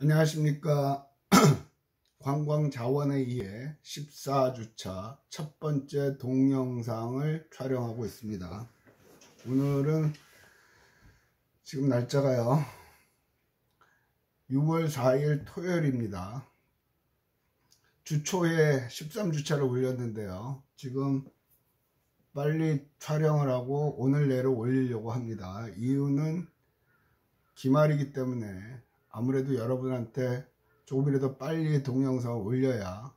안녕하십니까. 관광자원회의의 14주차 첫 번째 동영상을 촬영하고 있습니다. 오늘은 지금 날짜가요 6월 4일 토요일입니다. 주초에 13주차를 올렸는데요, 지금 빨리 촬영을 하고 오늘 내로 올리려고 합니다. 이유는 기말이기 때문에 아무래도 여러분한테 조금이라도 빨리 동영상을 올려야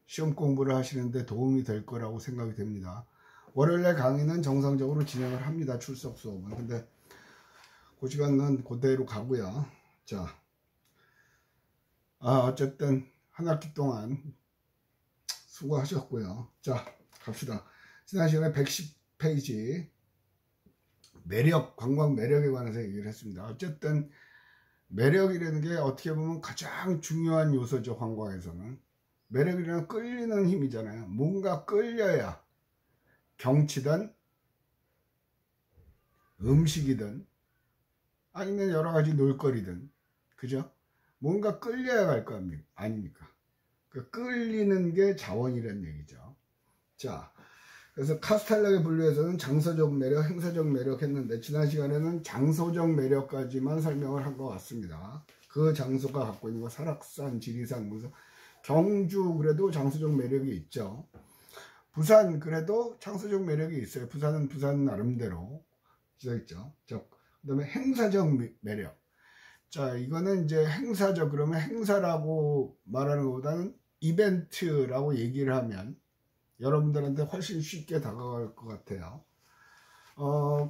시험 공부를 하시는데 도움이 될 거라고 생각이 됩니다. 월요일날 강의는 정상적으로 진행을 합니다. 출석 수업은. 근데 그 시간은 그대로 가고요. 자, 어쨌든 한 학기 동안 수고하셨고요. 자, 갑시다. 지난 시간에 110페이지 매력, 관광 매력에 관해서 얘기를 했습니다. 어쨌든 매력이라는 게 어떻게 보면 가장 중요한 요소죠. 관광에서는 매력이라는 끌리는 힘이잖아요. 뭔가 끌려야 경치든 음식이든 아니면 여러 가지 놀거리든, 그죠? 뭔가 끌려야 갈 거 아닙니까? 그 끌리는 게 자원이라는 얘기죠. 자, 그래서 카스텔락의 분류에서는 장소적 매력, 행사적 매력 했는데 지난 시간에는 장소적 매력까지만 설명을 한 것 같습니다. 그 장소가 갖고 있는 거, 설악산, 지리산, 무슨 경주 그래도 장소적 매력이 있죠. 부산 그래도 장소적 매력이 있어요. 부산은 부산 나름대로 있죠. 그 다음에 행사적 매력. 자, 이거는 이제 행사적, 그러면 행사라고 말하는 것보다는 이벤트라고 얘기를 하면 여러분들한테 훨씬 쉽게 다가갈 것 같아요.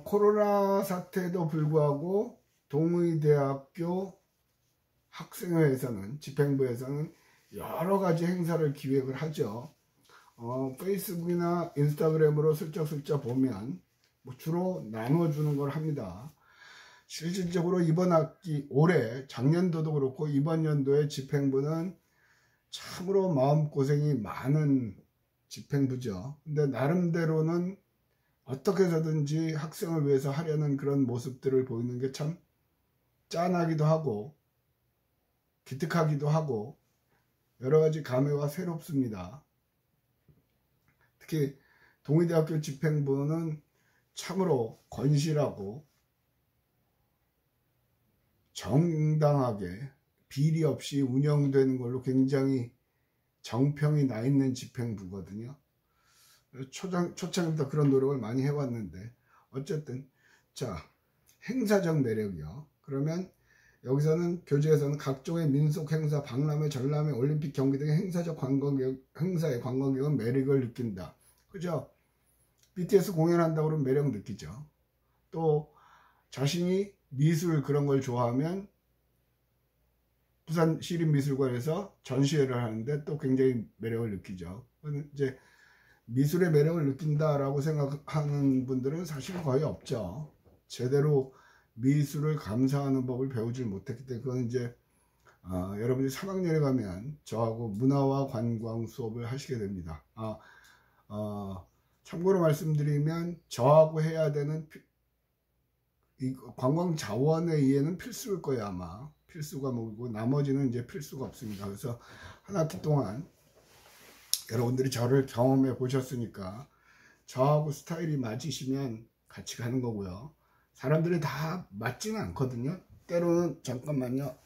코로나 사태에도 불구하고 동의대학교 학생회에서는, 집행부에서는 여러 가지 행사를 기획을 하죠. 페이스북이나 인스타그램으로 슬쩍슬쩍 보면 주로 나눠주는 걸 합니다. 실질적으로 이번 학기, 올해, 작년도도 그렇고 이번 연도에 집행부는 참으로 마음고생이 많은 집행부죠. 근데 나름대로는 어떻게 해서든지 학생을 위해서 하려는 그런 모습들을 보이는 게 참 짠하기도 하고 기특하기도 하고 여러 가지 감회가 새롭습니다. 특히 동의대학교 집행부는 참으로 건실하고 정당하게 비리 없이 운영되는 걸로 굉장히 정평이 나 있는 집행부거든요. 초창부터 그런 노력을 많이 해왔는데, 어쨌든 자, 행사적 매력이요. 그러면 여기서는 교재에서는 각종의 민속 행사, 박람회, 전람회, 올림픽, 경기 등의 행사적 행사의 관광객은 매력을 느낀다. 그죠? BTS 공연한다고 그러면 매력 느끼죠. 또 자신이 미술 그런 걸 좋아하면 부산 시립미술관에서 전시회를 하는데 또 굉장히 매력을 느끼죠. 이제 미술의 매력을 느낀다라고 생각하는 분들은 사실 거의 없죠. 제대로 미술을 감상하는 법을 배우질 못했기 때문에, 그건 이제 여러분이 3학년에 가면 저하고 문화와 관광 수업을 하시게 됩니다. 참고로 말씀드리면 저하고 해야 되는 이 관광자원회의에는 필수일 거예요. 아마 필수 과목이고 나머지는 이제 필수가 없습니다. 그래서 한 학기 동안 여러분들이 저를 경험해 보셨으니까 저하고 스타일이 맞으시면 같이 가는 거고요. 사람들이 다 맞지는 않거든요. 때로는, 잠깐만요,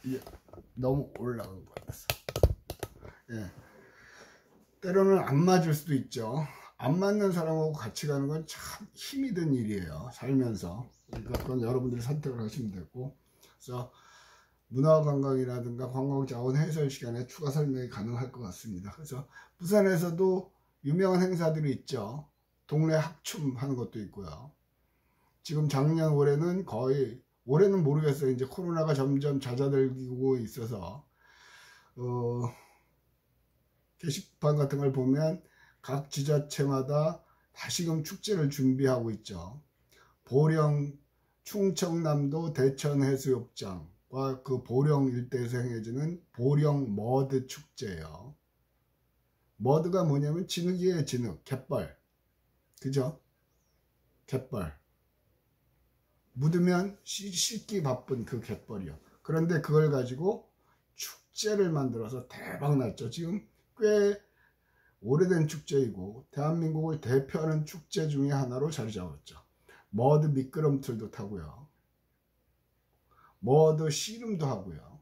너무 올라간 것 같았어. 예, 때로는 안 맞을 수도 있죠. 안 맞는 사람하고 같이 가는 건 참 힘이 든 일이에요, 살면서. 그러니까 그건 여러분들이 선택을 하시면 되고, 그래서 문화관광이라든가 관광자원 해설 시간에 추가 설명이 가능할 것 같습니다. 그래서 부산에서도 유명한 행사들이 있죠. 동네 합춤 하는 것도 있고요. 지금 작년, 올해는 거의, 올해는 모르겠어요. 이제 코로나가 점점 잦아들고 있어서 게시판 같은 걸 보면 각 지자체마다 다시금 축제를 준비하고 있죠. 보령, 충청남도 대천해수욕장과 그 보령 일대에서 행해지는 보령 머드 축제예요. 머드가 뭐냐면 진흙이에요. 진흙, 갯벌. 그죠? 갯벌. 묻으면 씻기 바쁜 그 갯벌이요. 그런데 그걸 가지고 축제를 만들어서 대박 났죠. 지금 꽤 오래된 축제이고 대한민국을 대표하는 축제 중에 하나로 자리 잡았죠. 머드 미끄럼틀도 타고요. 머드 씨름도 하고요.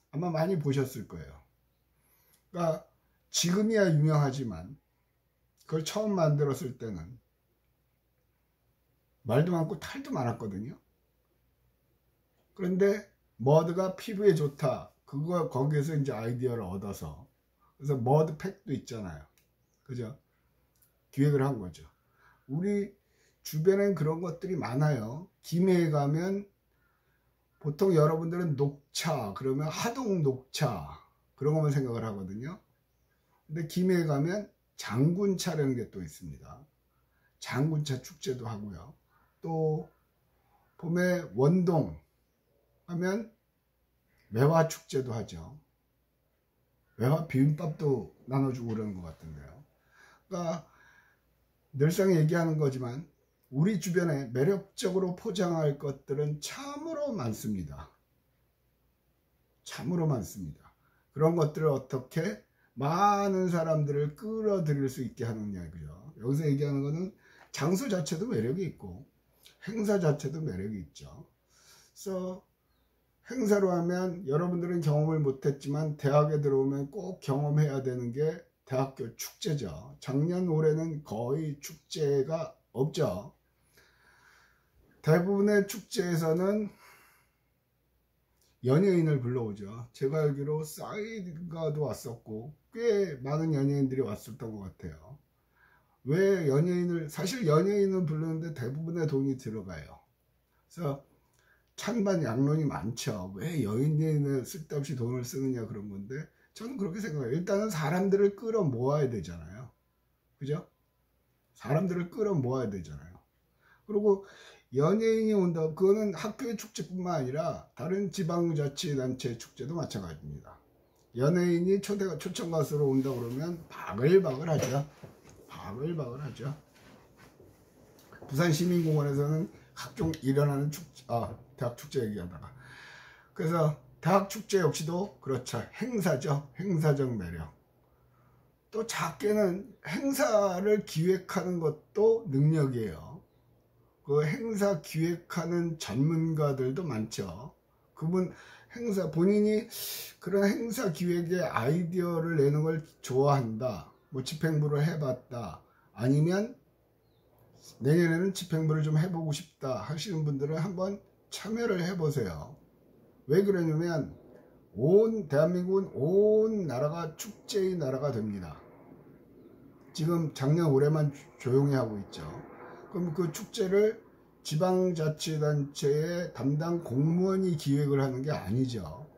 아마 많이 보셨을 거예요. 그러니까 지금이야 유명하지만 그걸 처음 만들었을 때는 말도 많고 탈도 많았거든요. 그런데 머드가 피부에 좋다. 그거 거기에서 이제 아이디어를 얻어서 그래서 머드 팩도 있잖아요. 그죠? 기획을 한 거죠. 우리 주변엔 그런 것들이 많아요. 김해에 가면 보통 여러분들은 녹차 그러면 하동 녹차 그런 것만 생각을 하거든요. 근데 김해에 가면 장군차라는 게 또 있습니다. 장군차 축제도 하고요. 또 봄에 원동 하면 매화 축제도 하죠. 매화 비빔밥도 나눠주고 그러는 것 같은데요. 그러니까 늘상 얘기하는 거지만 우리 주변에 매력적으로 포장할 것들은 참으로 많습니다. 참으로 많습니다. 그런 것들을 어떻게 많은 사람들을 끌어들일 수 있게 하느냐, 그죠? 여기서 얘기하는 거는 장소 자체도 매력이 있고 행사 자체도 매력이 있죠. 그래서 행사로 하면 여러분들은 경험을 못했지만 대학에 들어오면 꼭 경험해야 되는 게 대학교 축제죠. 작년 올해는 거의 축제가 없죠. 대부분의 축제에서는 연예인을 불러오죠. 제가 알기로 싸이가도 왔었고 꽤 많은 연예인들이 왔었던 것 같아요. 왜 연예인을, 사실 연예인을 부르는데 대부분의 돈이 들어가요. 그래서 찬반 양론이 많죠. 왜 연예인을 쓸데없이 돈을 쓰느냐 그런 건데 저는 그렇게 생각해요. 일단은 사람들을 끌어 모아야 되잖아요. 그죠? 사람들을 끌어 모아야 되잖아요. 그리고 연예인이 온다. 그거는 학교의 축제뿐만 아니라 다른 지방자치단체 축제도 마찬가지입니다. 연예인이 초청 가수로 온다 그러면 바글바글 하죠. 바글바글 하죠. 부산시민공원에서는 각종 일어나는 대학 축제 얘기하다가. 그래서 대학 축제 역시도 그렇죠. 행사죠. 행사적 매력. 또 작게는 행사를 기획하는 것도 능력이에요. 그 행사 기획하는 전문가들도 많죠. 그분 본인이 그런 행사 기획의 아이디어를 내는 걸 좋아한다. 뭐 집행부를 해봤다. 아니면 내년에는 집행부를 좀 해보고 싶다 하시는 분들은 한번 참여를 해보세요. 왜 그러냐면 대한민국은 온 나라가 축제의 나라가 됩니다. 지금 작년 올해만 조용히 하고 있죠. 그럼 그 축제를 지방자치단체의 담당 공무원이 기획을 하는 게 아니죠.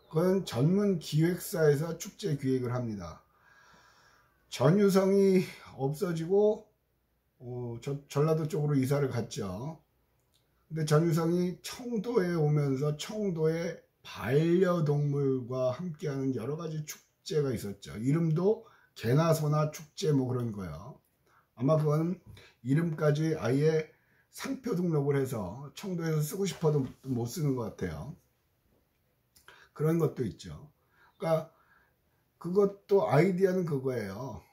그건 전문 기획사에서 축제 기획을 합니다. 전유성이 없어지고 전라도 쪽으로 이사를 갔죠. 근데 전유성이 청도에 오면서 청도에 반려동물과 함께하는 여러 가지 축제가 있었죠. 이름도 개나 소나 축제 뭐 그런 거요. 아마 그건 이름까지 아예 상표 등록을 해서 청도에서 쓰고 싶어도 못 쓰는 것 같아요. 그런 것도 있죠. 그러니까 그것도 아이디어는 그거예요.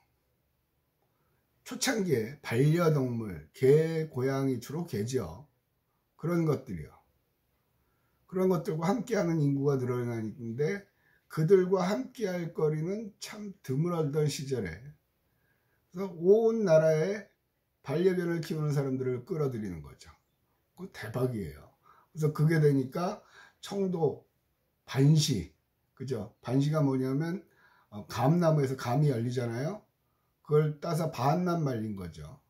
초창기에 반려동물, 개, 고양이, 주로 개죠. 그런 것들이요. 그런 것들과 함께하는 인구가 늘어나는데 그들과 함께할 거리는 참 드물었던 시절에 그래서 온 나라에 반려견을 키우는 사람들을 끌어들이는 거죠. 그 대박이에요. 그래서 그게 되니까 청도 반시, 그죠? 반시가 뭐냐면 감나무에서 감이 열리잖아요. 그걸 따서 반납 말린 거죠.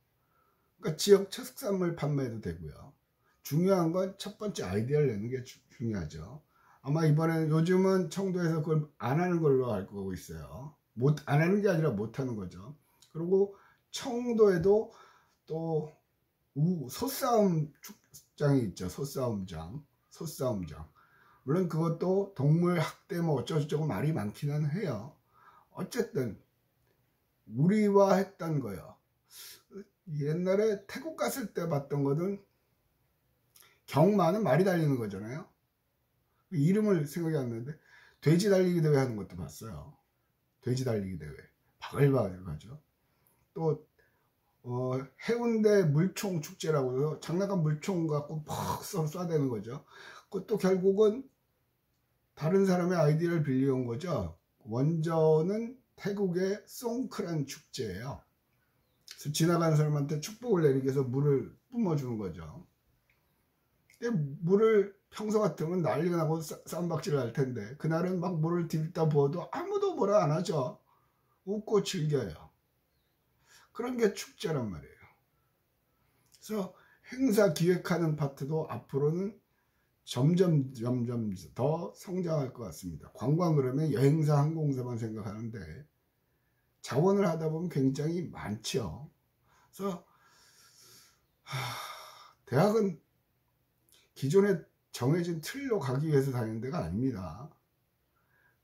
그러니까 지역 특산물 판매도 되고요. 중요한 건 첫 번째 아이디어를 내는 게 중요하죠. 아마 이번에는 요즘은 청도에서 그걸 안 하는 걸로 알고 있어요. 안 하는 게 아니라 못 하는 거죠. 그리고 청도에도 또 소싸움 축장이 있죠. 소싸움장. 물론 그것도 동물 학대 뭐 어쩌고저쩌고 말이 많기는 해요. 어쨌든 우리화했던 거예요. 옛날에 태국 갔을 때 봤던 거는 경마는 말이 달리는 거잖아요. 이름을 생각이 안 나는데 돼지 달리기 대회 하는 것도 봤어요. 돼지 달리기 대회 바글바글 가죠. 또 해운대 물총 축제라고 해서 장난감 물총 갖고 퍽 쏴대는 거죠. 그것도 결국은 다른 사람의 아이디어를 빌려온 거죠. 원전은 태국의 송크란 축제예요. 그래서 지나가는 사람한테 축복을 내리기 위해서 물을 뿜어주는 거죠. 물을 평소 같으면 난리가 나고 쌈박질 할 텐데 그날은 막 물을 들이다 부어도 아무도 뭐라 안 하죠. 웃고 즐겨요. 그런 게 축제란 말이에요. 그래서 행사 기획하는 파트도 앞으로는 점점 더 성장할 것 같습니다. 관광 그러면 여행사, 항공사만 생각하는데 자원을 하다 보면 굉장히 많죠. 그래서 대학은 기존에 정해진 틀로 가기 위해서 다니는 데가 아닙니다.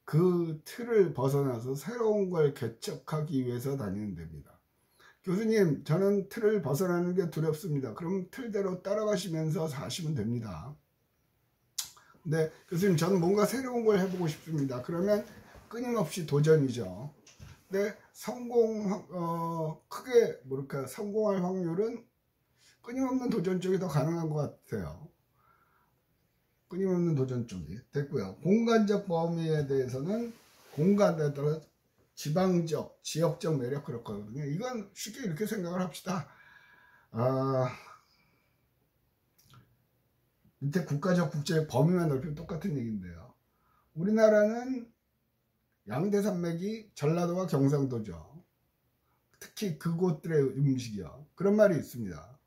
그 틀을 벗어나서 새로운 걸 개척하기 위해서 다니는 데입니다. 교수님, 저는 틀을 벗어나는 게 두렵습니다. 그럼 틀대로 따라가시면서 사시면 됩니다. 근데 교수님, 저는 뭔가 새로운 걸 해보고 싶습니다. 그러면 끊임없이 도전이죠. 근데 크게 성공할 확률은 끊임없는 도전 쪽이 더 가능한 것 같아요. 끊임없는 도전 쪽이 됐고요. 공간적 범위에 대해서는 공간에 따라 지방적, 지역적 매력 그렇거든요. 이건 쉽게 이렇게 생각을 합시다. 밑에 국가적, 국제적 범위만 넓히면 똑같은 얘기인데요. 우리나라는 양대산맥이 전라도와 경상도죠. 특히 그곳들의 음식이요. 그런 말이 있습니다.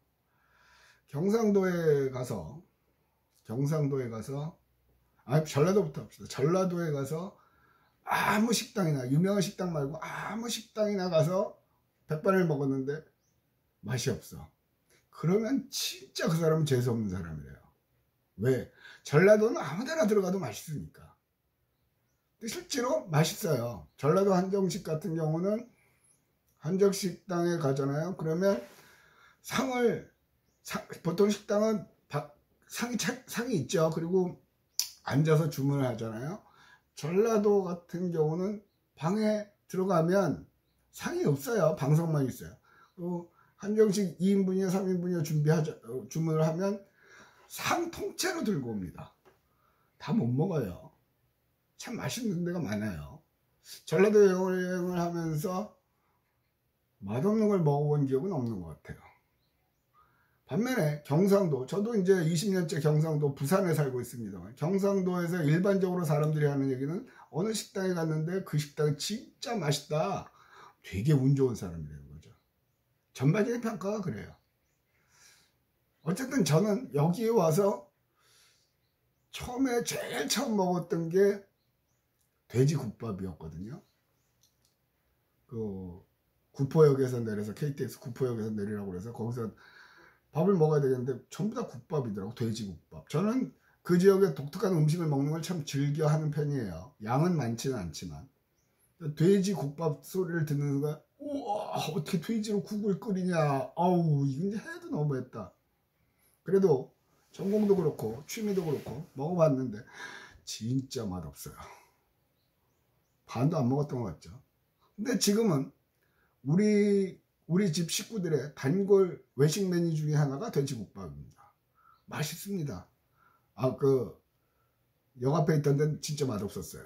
전라도부터 합시다. 전라도에 가서 아무 식당이나, 유명한 식당 말고 아무 식당이나 가서 백반을 먹었는데 맛이 없어. 그러면 진짜 그 사람은 재수없는 사람이래요. 왜? 전라도는 아무데나 들어가도 맛있으니까. 근데 실제로 맛있어요. 전라도 한정식 같은 경우는 한정식당에 가잖아요. 그러면 보통 식당은 상이 있죠. 그리고 앉아서 주문을 하잖아요. 전라도 같은 경우는 방에 들어가면 상이 없어요. 방석만 있어요. 그리고 한정식 2인분이나 3인분이나 주문을 하면 상 통째로 들고 옵니다. 다 못 먹어요. 참 맛있는 데가 많아요. 전라도 여행을 하면서 맛없는 걸 먹어본 기억은 없는 것 같아요. 반면에 경상도, 저도 이제 20년째 경상도 부산에 살고 있습니다. 경상도에서 일반적으로 사람들이 하는 얘기는 어느 식당에 갔는데 그 식당이 진짜 맛있다. 되게 운 좋은 사람이라는 거죠. 전반적인 평가가 그래요. 어쨌든 저는 여기에 와서 제일 처음 먹었던 게 돼지국밥이었거든요. 구포역에서 내려서 KTX 구포역에서 내리라고 그래서 거기서 밥을 먹어야 되겠는데 전부 다 국밥이더라고. 돼지국밥. 저는 그 지역의 독특한 음식을 먹는 걸 참 즐겨 하는 편이에요. 양은 많지는 않지만. 돼지국밥 소리를 듣는 순간 우와, 어떻게 돼지로 국을 끓이냐. 아우, 이건 이제 해도 너무했다. 그래도 전공도 그렇고 취미도 그렇고 먹어봤는데 진짜 맛없어요. 반도 안 먹었던 것 같죠. 근데 지금은 우리 집 식구들의 단골 외식 메뉴 중에 하나가 돼지국밥입니다. 맛있습니다. 역 앞에 있던 데는 진짜 맛없었어요.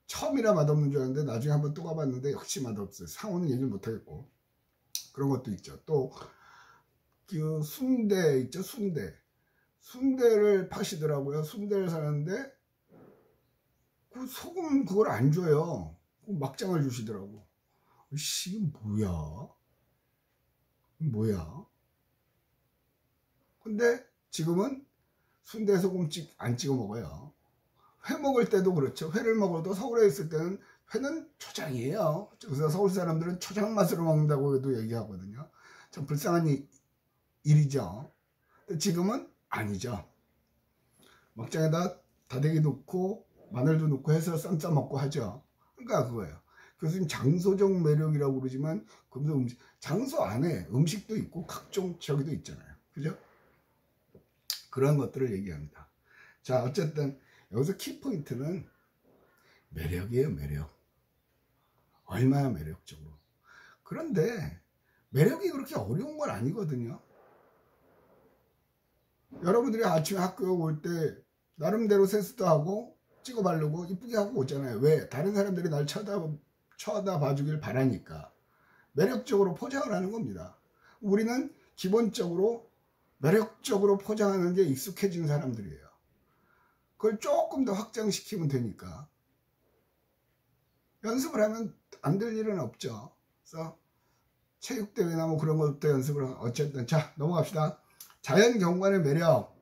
처음이라 맛없는 줄 알았는데 나중에 한번 또 가봤는데 역시 맛없어요. 상호는 얘기를 못하겠고 그런 것도 있죠. 또 순대 있죠. 순대를 파시더라고요. 순대를 사는데 그 소금 그걸 안 줘요. 막장을 주시더라고. 이게 뭐야? 근데 지금은 순대 소금 안 찍어 먹어요. 회 먹을 때도 그렇죠. 회를 먹어도 서울에 있을 때는 회는 초장이에요. 그래서 서울 사람들은 초장 맛으로 먹는다고 얘기하거든요. 참 불쌍한 일이죠. 근데 지금은 아니죠. 막장에다 다대기 넣고 마늘도 넣고 해서 쌈 먹고 하죠. 그러니까 그거예요. 교수님 장소적 매력이라고 그러지만 장소 안에 음식도 있고 각종 저기도 있잖아요. 그죠? 그런 것들을 얘기합니다. 자, 어쨌든 여기서 키포인트는 매력이에요. 매력. 얼마나 매력적으로. 그런데 매력이 그렇게 어려운 건 아니거든요. 여러분들이 아침에 학교 올 때 나름대로 세수도 하고 찍어 바르고 이쁘게 하고 오잖아요. 왜? 다른 사람들이 날 쳐다봐 주길 바라니까. 매력적으로 포장을 하는 겁니다. 우리는 기본적으로 매력적으로 포장하는 게 익숙해진 사람들이에요. 그걸 조금 더 확장시키면 되니까. 연습을 하면 안 될 일은 없죠. 그래서 체육대회나 뭐 그런 것부터 연습을 어쨌든. 자, 넘어갑시다. 자연경관의 매력.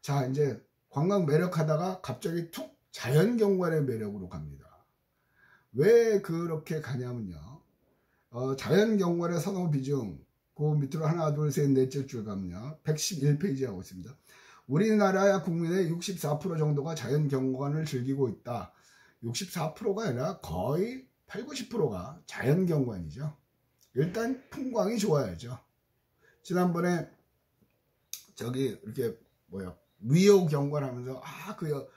자, 이제 관광 매력 하다가 갑자기 툭 자연경관의 매력으로 갑니다. 왜 그렇게 가냐면요. 자연경관의 선호 비중, 그 밑으로 하나, 둘, 셋, 넷째 줄 가면요. 111페이지 하고 있습니다. 우리나라 국민의 64% 정도가 자연경관을 즐기고 있다. 64%가 아니라 거의 8, 90%가 자연경관이죠. 일단 풍광이 좋아야죠. 지난번에 저기 이렇게 위호경관 하면서 그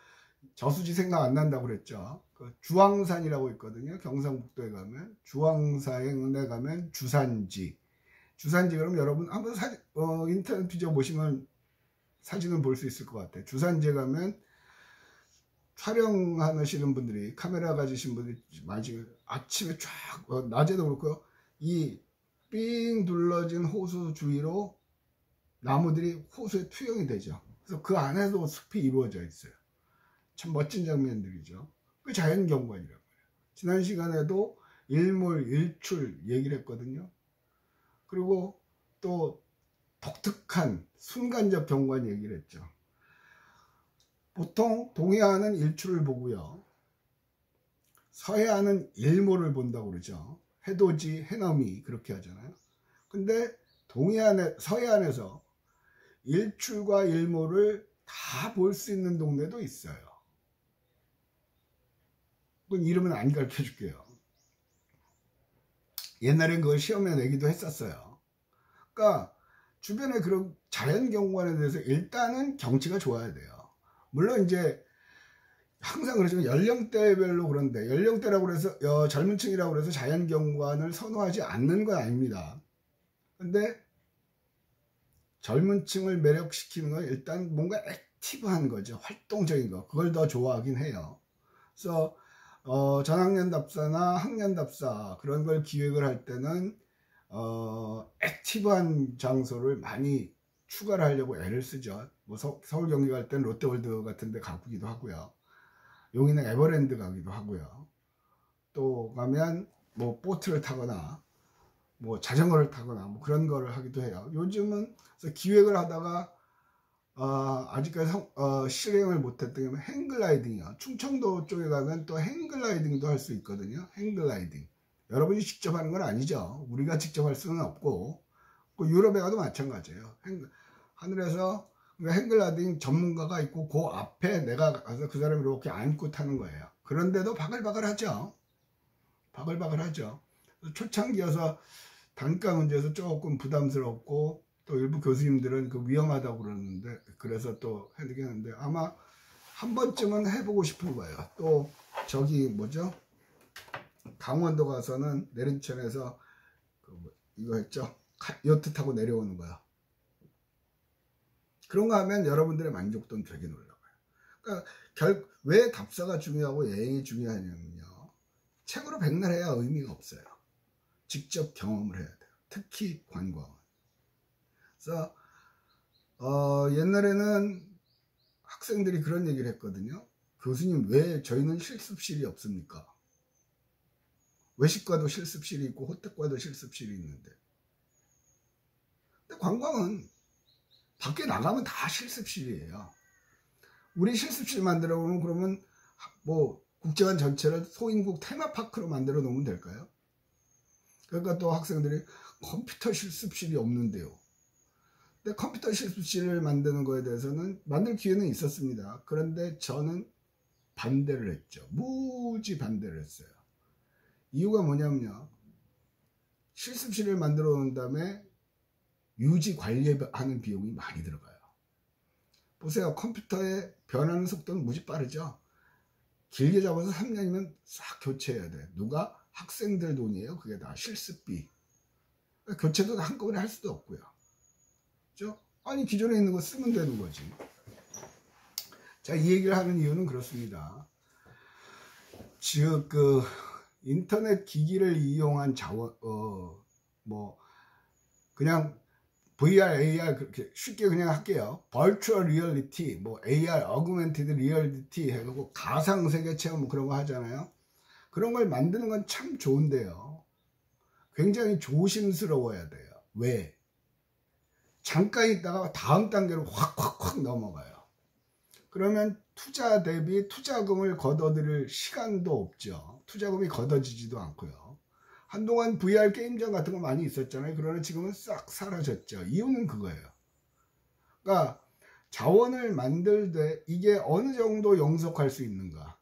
저수지 생각 안 난다고 그랬죠. 그 주황산이라고 있거든요. 경상북도에 가면 주황산에 가면 주산지 그럼 여러분 한번 인터넷 뒤져 보시면 사진을 볼 수 있을 것 같아요. 주산지에 가면 촬영하시는 분들이 카메라 가지신 분들이 아침에 쫙 낮에도 그렇고 이 삥 둘러진 호수 주위로 나무들이 호수에 투영이 되죠. 그래서 그 안에도 숲이 이루어져 있어요. 참 멋진 장면들이죠. 그 자연경관이라고 해요. 지난 시간에도 일몰, 일출 얘기를 했거든요. 그리고 또 독특한 순간적 경관 얘기를 했죠. 보통 동해안은 일출을 보고요. 서해안은 일몰을 본다고 그러죠. 해돋이, 해넘이 그렇게 하잖아요. 근데 서해안에서 일출과 일몰을 다 볼 수 있는 동네도 있어요. 그건 이름은 안 가르쳐 줄게요. 옛날엔 그걸 시험에 내기도 했었어요. 그러니까 주변에 그런 자연경관에 대해서 일단은 경치가 좋아야 돼요. 물론 이제 항상 그러지만 연령대별로 그런데 연령대라고 해서 젊은 층이라고 해서 자연경관을 선호하지 않는 건 아닙니다. 근데 젊은 층을 매력시키는 건 일단 뭔가 액티브한 거죠. 활동적인 거. 그걸 더 좋아하긴 해요. 그래서 전학년답사나 학년답사 그런 걸 기획을 할 때는 액티브한 장소를 많이 추가를 하려고 애를 쓰죠. 뭐 서울 경기 갈 때는 롯데월드 같은 데 가기도 하고요. 용인은 에버랜드 가기도 하고요. 또 가면 뭐 보트를 타거나 뭐 자전거를 타거나 뭐 그런 거를 하기도 해요. 요즘은 기획을 하다가 아직까지 실행을 못했던 게 행글라이딩이요. 충청도 쪽에 가면 또 행글라이딩도 할 수 있거든요. 행글라이딩. 여러분이 직접 하는 건 아니죠. 우리가 직접 할 수는 없고, 유럽에 가도 마찬가지예요. 하늘에서 행글라이딩 전문가가 있고 그 앞에 내가 가서 그 사람이 이렇게 안고 타는 거예요. 그런데도 바글바글하죠. 바글바글하죠. 초창기여서 단가 문제에서 조금 부담스럽고 또 일부 교수님들은 그 위험하다고 그러는데 그래서 또 해드리는데 아마 한 번쯤은 해보고 싶은 거예요. 또 저기 뭐죠? 강원도 가서는 내린천에서 이거 했죠? 요트 타고 내려오는 거야. 그런 거 하면 여러분들의 만족도는 되게 놀라워요. 그러니까 왜 답사가 중요하고 여행이 중요하냐면요. 책으로 백날 해야 의미가 없어요. 직접 경험을 해야 돼요. 특히 관광은. 그래서 옛날에는 학생들이 그런 얘기를 했거든요. 교수님 왜 저희는 실습실이 없습니까? 외식과도 실습실이 있고 호텔과도 실습실이 있는데. 근데 관광은 밖에 나가면 다 실습실이에요. 우리 실습실 만들어 보면 그러면 뭐 국제관 전체를 소인국 테마파크로 만들어 놓으면 될까요? 그러니까 또 학생들이 컴퓨터 실습실이 없는데요. 근데 컴퓨터 실습실을 만드는 거에 대해서는 만들 기회는 있었습니다. 그런데 저는 반대를 했죠. 무지 반대를 했어요. 이유가 뭐냐면요. 실습실을 만들어 놓은 다음에 유지 관리하는 비용이 많이 들어가요. 보세요. 컴퓨터의 변하는 속도는 무지 빠르죠. 길게 잡아서 3년이면 싹 교체해야 돼. 누가? 학생들 돈이에요. 그게 다 실습비. 교체도 한꺼번에 할 수도 없고요. 그죠? 아니 기존에 있는 거 쓰면 되는 거지. 자, 이 얘기를 하는 이유는 그렇습니다. 즉 그 인터넷 기기를 이용한 자원 그냥 VR, AR 그렇게 쉽게 그냥 할게요. Virtual Reality, 뭐 AR, Augmented Reality 해가지고 가상세계 체험 뭐 그런 거 하잖아요. 그런 걸 만드는 건 참 좋은데요. 굉장히 조심스러워야 돼요. 왜? 잠깐 있다가 다음 단계로 확 넘어가요. 그러면 투자 대비 투자금을 걷어들일 시간도 없죠. 투자금이 걷어지지도 않고요. 한동안 VR 게임장 같은 거 많이 있었잖아요. 그러나 지금은 싹 사라졌죠. 이유는 그거예요. 그러니까 자원을 만들 때 이게 어느 정도 영속할 수 있는가.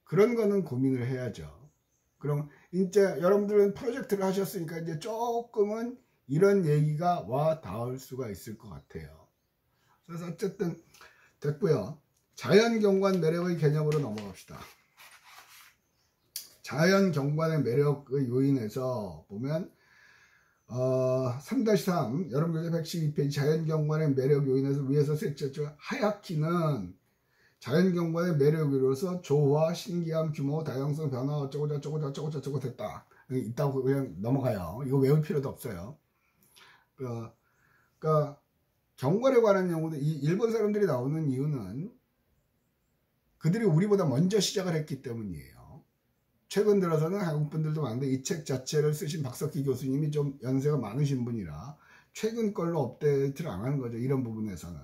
그런 거는 고민을 해야죠. 그럼 이제 여러분들은 프로젝트를 하셨으니까 이제 조금은 이런 얘기가 와 닿을 수가 있을 것 같아요. 그래서 어쨌든 됐고요. 자연경관 매력의 개념으로 넘어갑시다. 자연경관의 매력의 요인에서 보면 3-3 여러분 교재 112페이지 자연경관의 매력 요인에서 위에서 셋째죠. 하얗기는 자연경관의 매력으로서 조화, 신기함, 규모, 다양성, 변화 어쩌고 됐다. 있다고 그냥 넘어가요. 이거 외울 필요도 없어요. 그러니까 경관에 관한 용어도 이 일본 사람들이 나오는 이유는 그들이 우리보다 먼저 시작을 했기 때문이에요. 최근 들어서는 한국 분들도 많은데 이 책 자체를 쓰신 박석기 교수님이 좀 연세가 많으신 분이라 최근 걸로 업데이트를 안 하는 거죠. 이런 부분에서는.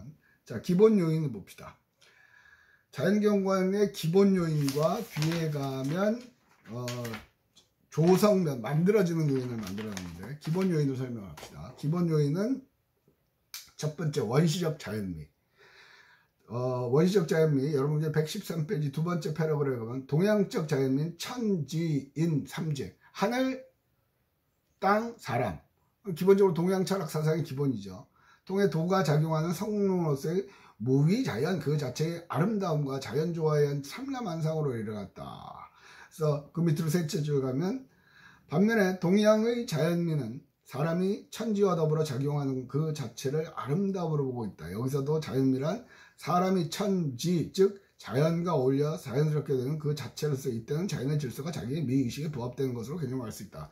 자, 기본 요인을 봅시다. 자연경관의 기본 요인과 뒤에 가면 조성면 만들어지는 요인을 만들었는데 기본 요인을 설명합시다. 기본 요인은 첫 번째 원시적 자연미. 원시적 자연미 여러분 이제 113페이지 두 번째 패러그래프에 가면 동양적 자연미는 천지인 삼재 하늘, 땅, 사람. 기본적으로 동양 철학 사상의 기본이죠. 통해 도가 작용하는 성론으로서의 무위 자연 그 자체의 아름다움과 자연조화의 참람한상으로 일어났다. 그래서 그 밑으로 셋째 줄 가면 반면에 동양의 자연미는 사람이 천지와 더불어 작용하는 그 자체를 아름다움으로 보고 있다. 여기서도 자연미란 사람이 천지 즉 자연과 어울려 자연스럽게 되는 그 자체로서 이때는 자연의 질서가 자기의 미의식에 부합되는 것으로 개념할 수 있다.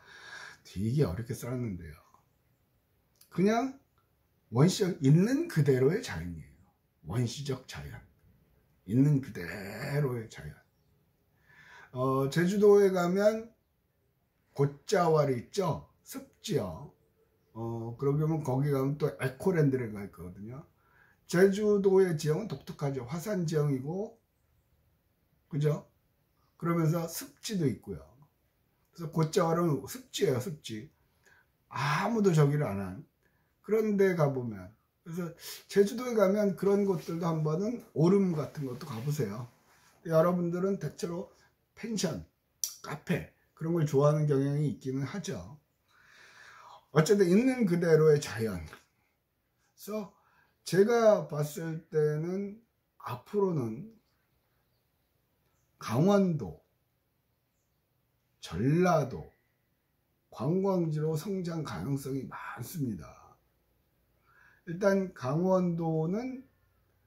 되게 어렵게 써놨는데요. 그냥 원시적 있는 그대로의 자연이에요. 원시적 자연. 있는 그대로의 자연. 제주도에 가면 곶자왈이 있죠. 습지요. 그러면 거기 가면 또 에코랜드가 있거든요. 제주도의 지형은 독특하죠. 화산 지형이고, 그죠? 그러면서 습지도 있고요. 그래서 곶자왈은 습지예요, 습지. 아무도 저기를 안 한. 그런 데 가보면. 그래서 제주도에 가면 그런 곳들도 한번은 오름 같은 것도 가보세요. 여러분들은 대체로 펜션, 카페, 그런 걸 좋아하는 경향이 있기는 하죠. 어쨌든 있는 그대로의 자연. 그래서 제가 봤을 때는 앞으로는 강원도, 전라도, 관광지로 성장 가능성이 많습니다. 일단 강원도는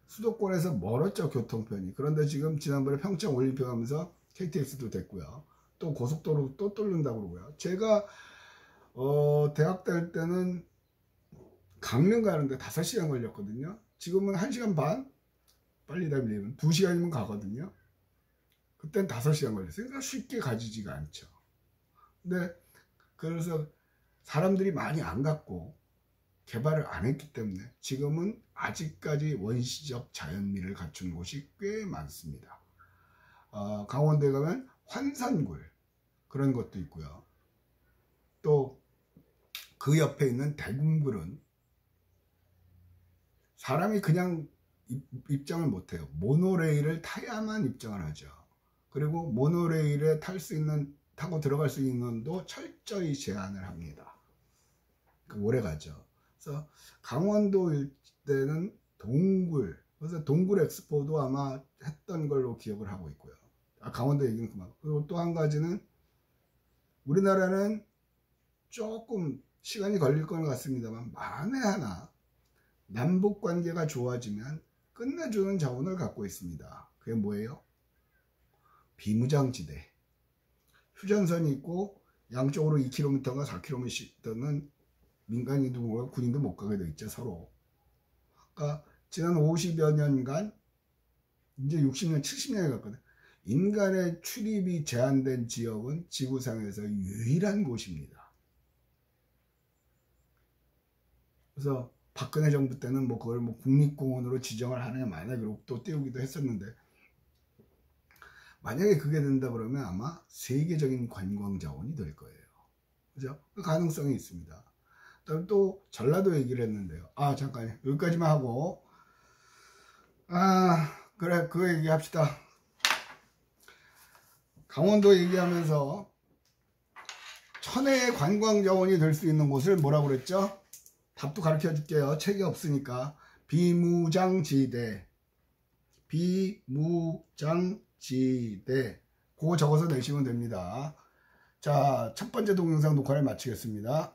수도권에서 멀었죠, 교통편이. 그런데 지금 지난번에 평창 올림픽 하면서 KTX도 됐고요. 또 고속도로 또 뚫는다고 그러고요. 제가 대학 다닐 때는 강릉 가는데 5시간 걸렸거든요. 지금은 1시간 반? 빨리 달리면 2시간이면 가거든요. 그땐 5시간 걸렸어요. 그러니까 쉽게 가지지가 않죠. 근데 그래서 사람들이 많이 안 갔고 개발을 안 했기 때문에 지금은 아직까지 원시적 자연미를 갖춘 곳이 꽤 많습니다. 강원도에 가면 환산굴 그런 것도 있고요. 또 그 옆에 있는 대금굴은 사람이 그냥 입장을 못해요. 모노레일을 타야만 입장을 하죠. 그리고 모노레일에 타고 들어갈 수 있는 건도 철저히 제한을 합니다. 오래 가죠. 그래서 강원도 일대는 동굴, 그래서 동굴 엑스포도 아마 했던 걸로 기억을 하고 있고요. 강원도 얘기는 그만. 그리고 또 한 가지는 우리나라는 조금 시간이 걸릴 것 같습니다만 만에 하나 남북 관계가 좋아지면 끝내주는 자원을 갖고 있습니다. 그게 뭐예요? 비무장지대. 휴전선이 있고 양쪽으로 2km가 4km는 민간인도 군인도 못 가게 돼 있죠, 서로. 그러니까 지난 50여 년간 이제 60년, 70년에 갔거든. 인간의 출입이 제한된 지역은 지구상에서 유일한 곳입니다. 그래서 박근혜 정부 때는 뭐 그걸 뭐 국립공원으로 지정을 하느냐 마냐 그러고 또 띄우기도 했었는데, 만약에 그게 된다 그러면 아마 세계적인 관광 자원이 될 거예요. 그죠? 그 가능성이 있습니다. 그다음 또 전라도 얘기를 했는데요. 잠깐 여기까지만 하고, 그래, 그거 얘기합시다. 강원도 얘기하면서 천혜의 관광 자원이 될 수 있는 곳을 뭐라고 그랬죠? 답도 가르쳐 줄게요. 책이 없으니까. 비무장지대. 비무장지대. 그거 적어서 내시면 됩니다. 자, 첫 번째 동영상 녹화를 마치겠습니다.